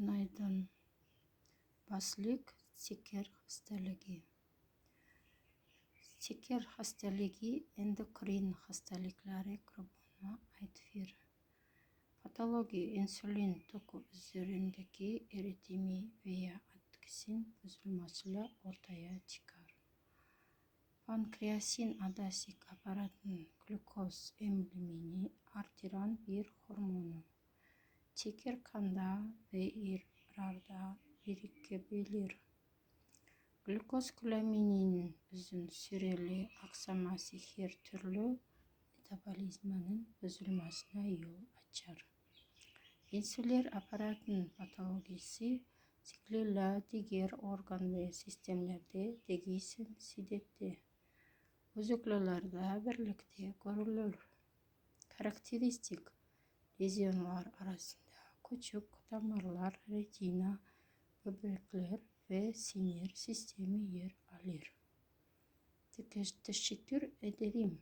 Günaydın. Başlık şeker hastalığı. Şeker hastalığı endokrin hastalıkları grubuna ait bir patoloji. İnsülin toku üzerindeki eritimi veya etkisinin bozulmasıyla ortaya çıkar. Pankreasın adaşık aparatının glukoz emilimini artıran bir hormonu. Şeker kanda ve idrarda birikebilir. Glukozglamininin uzun süreli aksaması her türlü metabolizmanın bozulmasına yol açar. İnsülin aparatının patolojisi sıklıkla diğer organ ve sistemlerde değişen şiddette bozukluklarla birlikte görülür. Karakteristik lezyonlar arasında küçük damarlar, retina, böbrekler ve sinir sistemi yer alır. Teşekkür ederim.